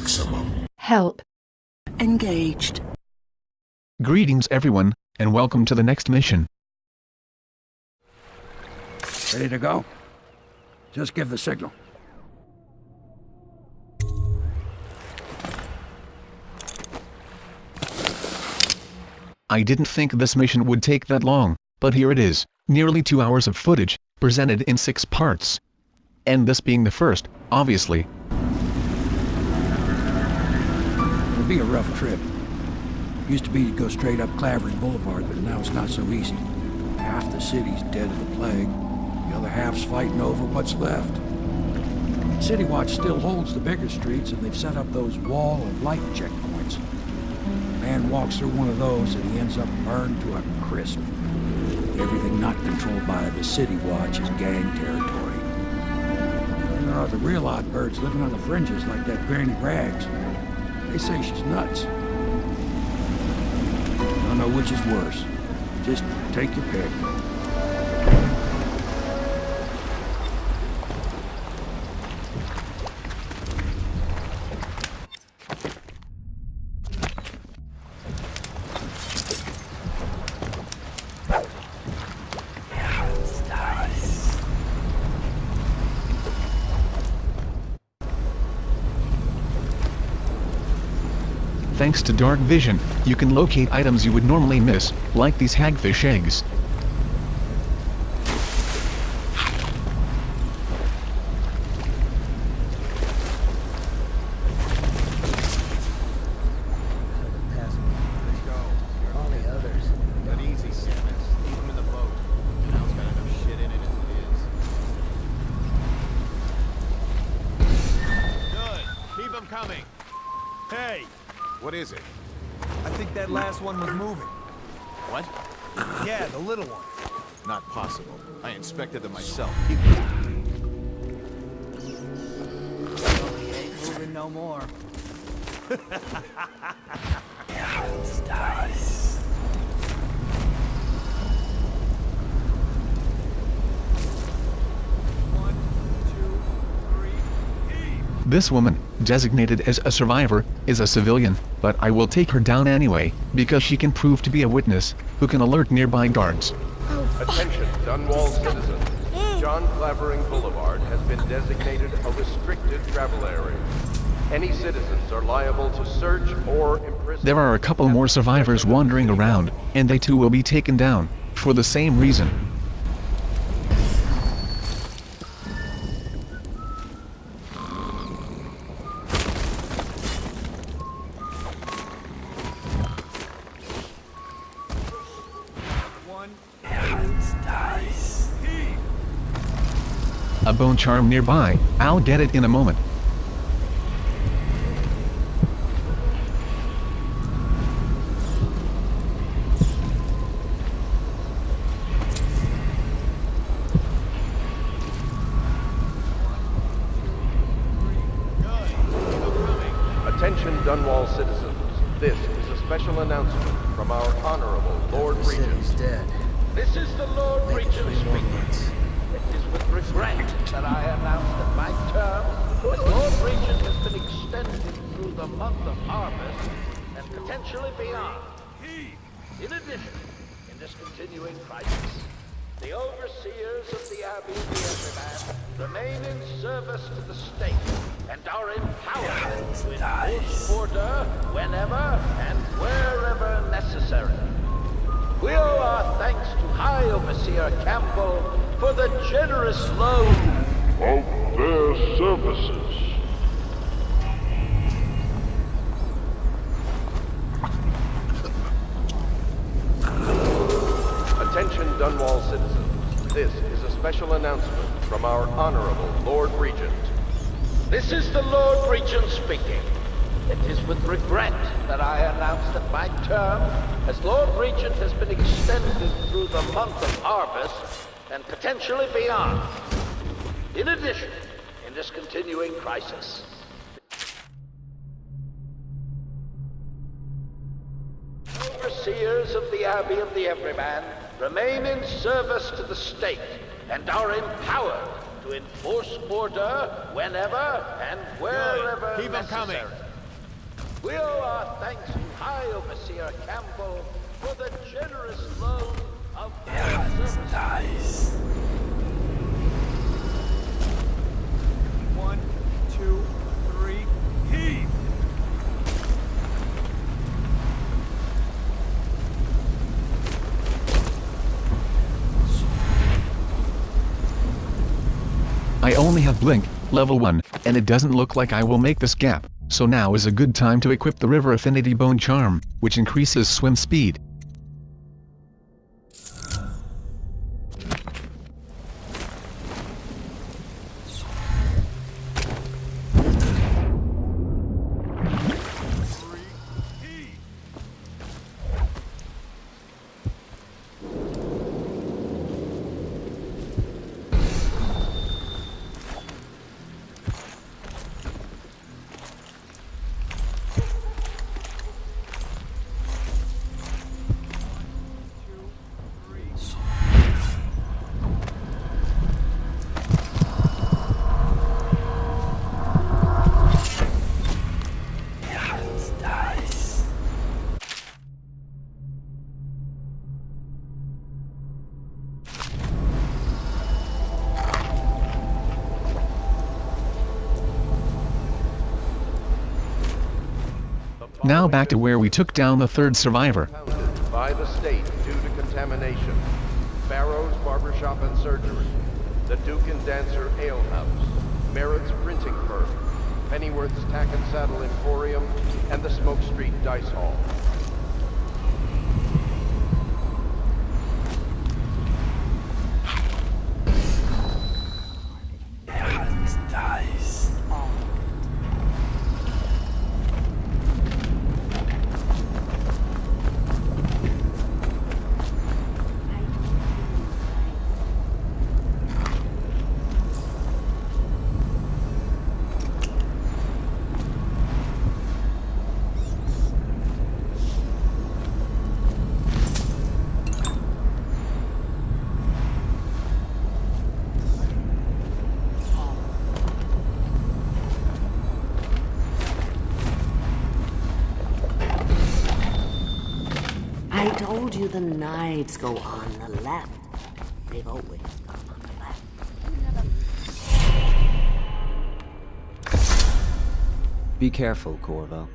maximum. Help. Engaged. Greetings everyone, and welcome to the next mission. Ready to go? Just give the signal. I didn't think this mission would take that long, but here it is, nearly 2 hours of footage, presented in 6 parts. And this being the first, obviously. It'll be a rough trip. Used to be to go straight up Clavering Boulevard, but now it's not so easy. Half the city's dead of the plague. The other half's fighting over what's left. City Watch still holds the bigger streets, and they've set up those wall of light checkpoints. Man walks through one of those and he ends up burned to a crisp. Everything not controlled by the City Watch is gang territory. And there are the real odd birds living on the fringes like that Granny Rags. They say she's nuts. I don't know which is worse. Just take your pick. Thanks to dark vision, you can locate items you would normally miss, like these hagfish eggs. What is it? I think that last one was moving. What? Yeah, the little one. Not possible. I inspected them myself. He ain't moving no more. Nice. This woman, designated as a survivor, is a civilian, but I will take her down anyway, because she can prove to be a witness, who can alert nearby guards. Attention, Dunwall citizens. John Clavering Boulevard has been designated a restricted travel area. Any citizens are liable to search or imprison... There are a couple more survivors wandering around, and they too will be taken down, for the same reason. A bone charm nearby. I'll get it in a moment. Attention Dunwall citizens. This is a special announcement from our Honorable Lord Regent. City's dead. This is the Lord Regent speaking. It is with regret that I announce that my term as Lord Regent has been extended through the month of harvest and potentially beyond. In addition, in this continuing crisis, the overseers of the Abbey of the Everyman remain in service to the state and are empowered to enforce order whenever and wherever necessary. We owe our thanks to High Overseer Campbell for the generous loan of their services. Attention Dunwall citizens. This is a special announcement from our Honorable Lord Regent. This is the Lord Regent speaking. It is with regret that I announce that my term as Lord Regent has been extended through the month of harvest and potentially beyond. In addition, in this continuing crisis, overseers of the Abbey of the Everyman remain in service to the state and are empowered to enforce order whenever and wherever Keep them coming. necessary. We owe our thanks to High Overseer Campbell for the generous loan of their services. Nice. 1, 2, 3, heave! I only have Blink, level 1, and it doesn't look like I will make this gap, so now is a good time to equip the River Affinity Bone Charm, which increases swim speed. Now back to where we took down the third survivor. Impounded by the state due to contamination. Barrow's Barbershop and Surgery. The Duke and Dancer Ale House. Merritt's Printing Firm. Pennyworth's Tack and Saddle Emporium. And the Smoke Street Dice Hall. Nice. I told you the knives go on the left. They've always gone on the left. Be careful, Corel.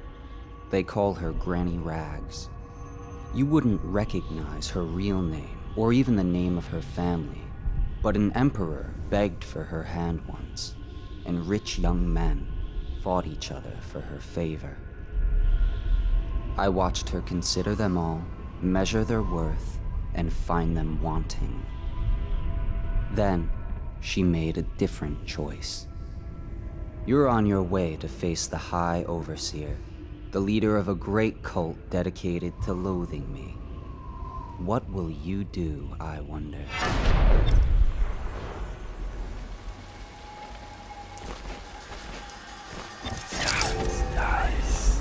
They call her Granny Rags. You wouldn't recognize her real name, or even the name of her family, but an emperor begged for her hand once, and rich young men fought each other for her favor. I watched her consider them all, measure their worth, and find them wanting. Then, she made a different choice. You're on your way to face the High Overseer, the leader of a great cult dedicated to loathing me. What will you do, I wonder? Nice.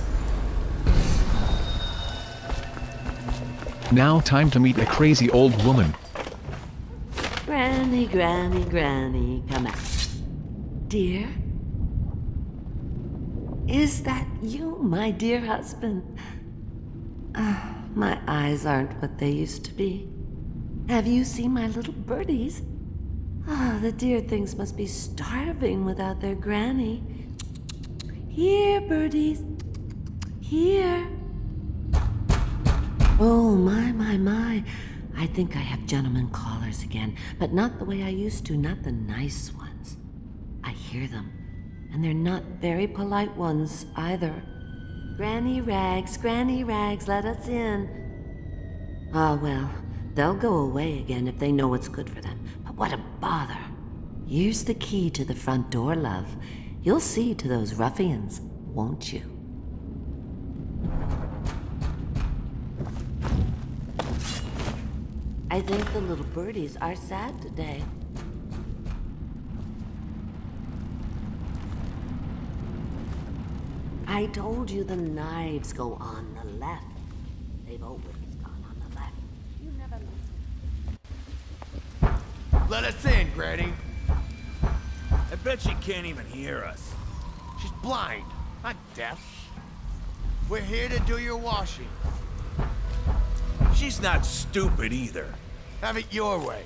Now time to meet a crazy old woman. Granny, Granny, Granny, come out. Dear? Is that you, my dear husband? My eyes aren't what they used to be. Have you seen my little birdies? The dear things must be starving without their granny. Here, birdies. Here. Oh, my. I think I have gentlemen callers again, but not the way I used to, not the nice ones. I hear them, and they're not very polite ones either. Granny Rags, let us in. Ah, well, they'll go away again if they know what's good for them, but what a bother. Here's the key to the front door, love. You'll see to those ruffians, won't you? I think the little birdies are sad today. I told you the knives go on the left. They've always gone on the left. You never listen. Let us in, Granny. I bet she can't even hear us. She's blind, not deaf. We're here to do your washing. She's not stupid either. Have it your way.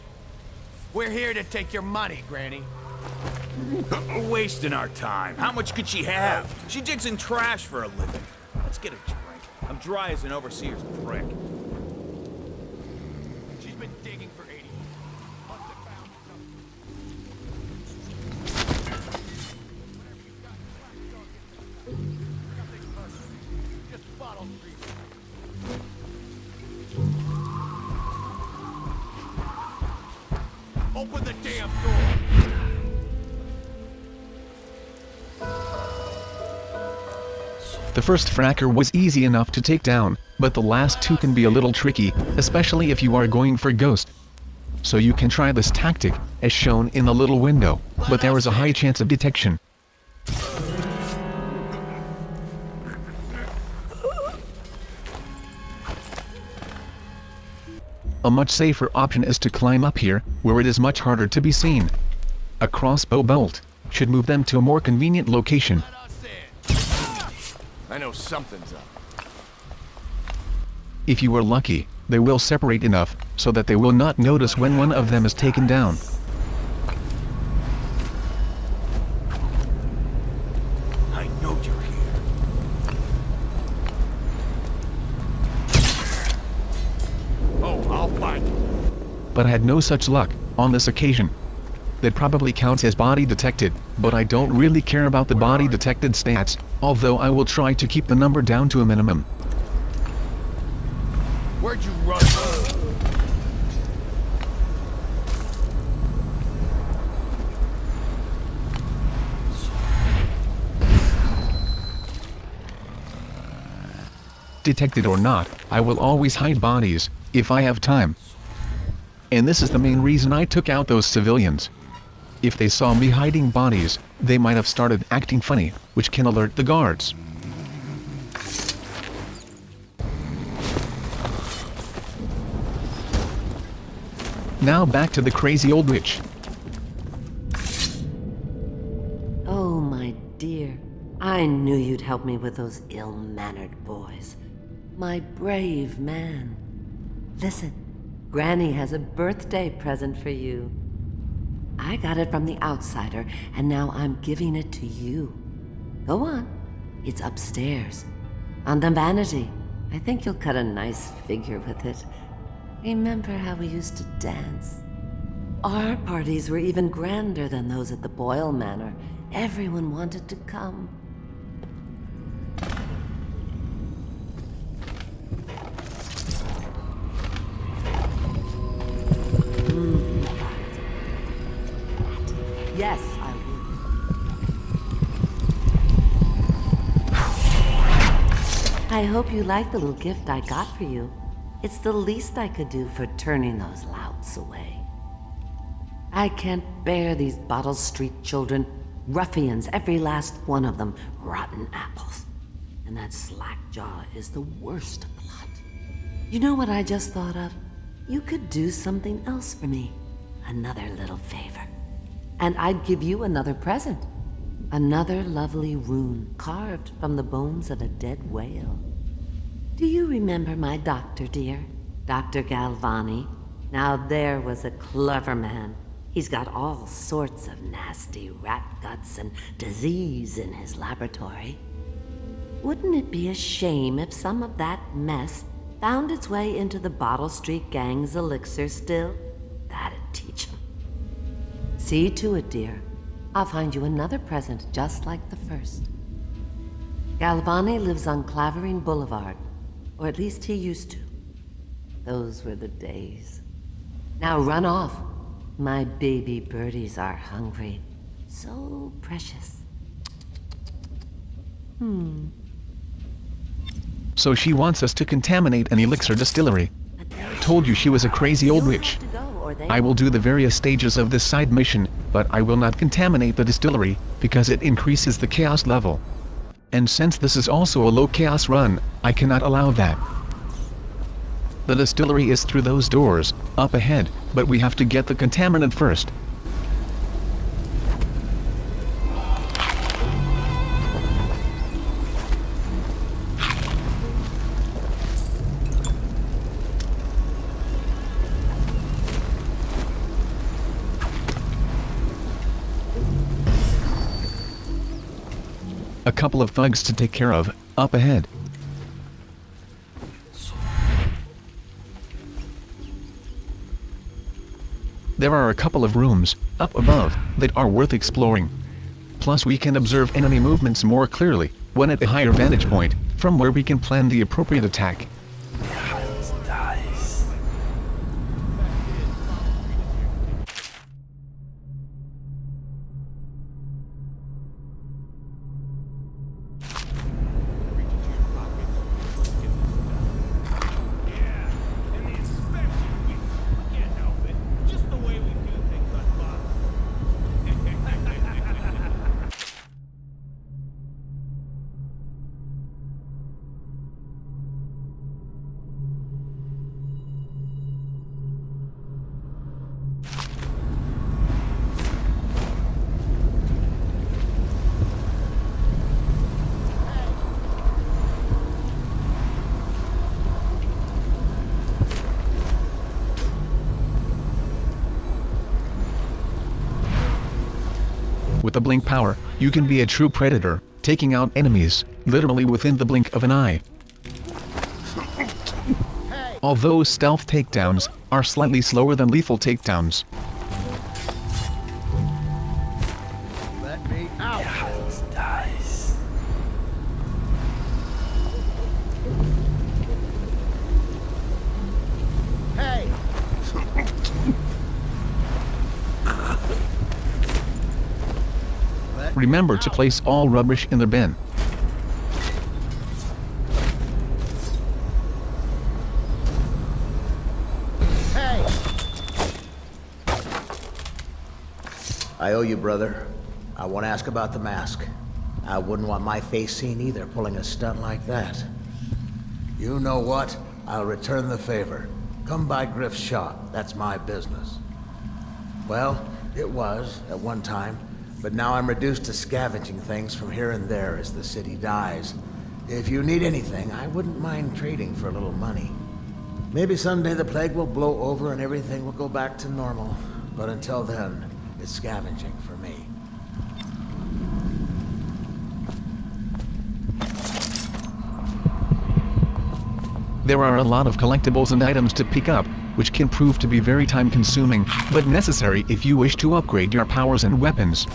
We're here to take your money, Granny. Wasting our time. How much could she have? She digs in trash for a living. Let's get a drink. I'm dry as an overseer's prick. She's been digging for 80 years. Must have found something. Just bottle street. Open the damn door! The first fracker was easy enough to take down, but the last two can be a little tricky, especially if you are going for ghost. So you can try this tactic, as shown in the little window, but there is a high chance of detection. A much safer option is to climb up here, where it is much harder to be seen. A crossbow bolt should move them to a more convenient location. I know something's up. If you are lucky, they will separate enough so that they will not notice when one of them is taken down. I know you're here. Oh, I'll find you. But I had no such luck on this occasion. That probably counts as body detected, but I don't really care about the body detected stats, although I will try to keep the number down to a minimum. Where'd you run? Detected or not, I will always hide bodies, if I have time. And this is the main reason I took out those civilians. If they saw me hiding bodies, they might have started acting funny, which can alert the guards. Now back to the crazy old witch. Oh, my dear. I knew you'd help me with those ill-mannered boys. My brave man. Listen, Granny has a birthday present for you. I got it from the outsider, and now I'm giving it to you. Go on. It's upstairs. On the vanity. I think you'll cut a nice figure with it. Remember how we used to dance? Our parties were even grander than those at the Boyle Manor. Everyone wanted to come. Yes, I would. I hope you like the little gift I got for you. It's the least I could do for turning those louts away. I can't bear these Bottle Street children. Ruffians, every last one of them. Rotten apples. And that slackjaw is the worst of the lot. You know what I just thought of? You could do something else for me. Another little favor. And I'd give you another present. Another lovely rune carved from the bones of a dead whale. Do you remember my doctor, dear? Dr. Galvani? Now there was a clever man. He's got all sorts of nasty rat guts and disease in his laboratory. Wouldn't it be a shame if some of that mess found its way into the Bottle Street gang's elixir still? That'd teach him. See to it, dear. I'll find you another present just like the first. Galvani lives on Clavering Boulevard, or at least he used to. Those were the days. Now run off. My baby birdies are hungry. So precious. So she wants us to contaminate an elixir distillery. Told you she was a crazy old witch. I will do the various stages of this side mission, but I will not contaminate the distillery, because it increases the chaos level. And since this is also a low chaos run, I cannot allow that. The distillery is through those doors, up ahead, but we have to get the contaminant first. A couple of thugs to take care of, up ahead. There are a couple of rooms, up above, that are worth exploring. Plus we can observe enemy movements more clearly, when at a higher vantage point, from where we can plan the appropriate attack. With the blink power, you can be a true predator, taking out enemies, literally within the blink of an eye. Although stealth takedowns are slightly slower than lethal takedowns. Let me out. Hey! Remember to place all rubbish in the bin. Hey! I owe you, brother. I want to ask about the mask. I wouldn't want my face seen either, pulling a stunt like that. You know what? I'll return the favor. Come by Griff's shop. That's my business. Well, it was, at one time, but now I'm reduced to scavenging things from here and there as the city dies. If you need anything, I wouldn't mind trading for a little money. Maybe someday the plague will blow over and everything will go back to normal. But until then, it's scavenging for me. There are a lot of collectibles and items to pick up, which can prove to be very time-consuming, but necessary if you wish to upgrade your powers and weapons.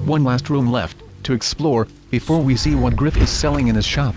One last room left to explore before we see what Griff is selling in his shop.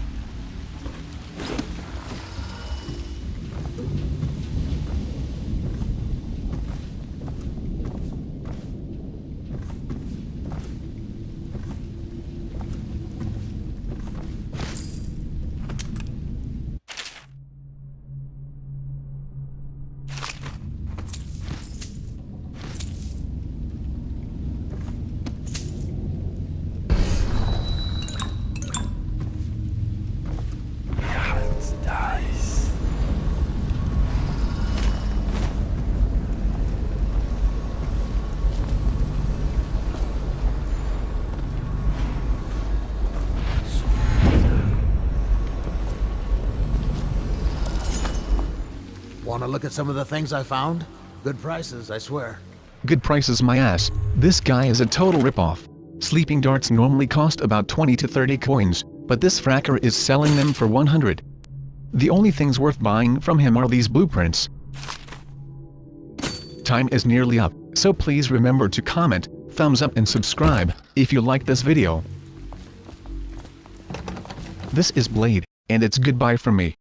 Want to look at some of the things I found? Good prices, I swear. Good prices my ass. This guy is a total ripoff. Sleeping darts normally cost about 20 to 30 coins, but this fracker is selling them for 100. The only things worth buying from him are these blueprints. Time is nearly up, so please remember to comment, thumbs up and subscribe if you like this video. This is Blade, and it's goodbye from me.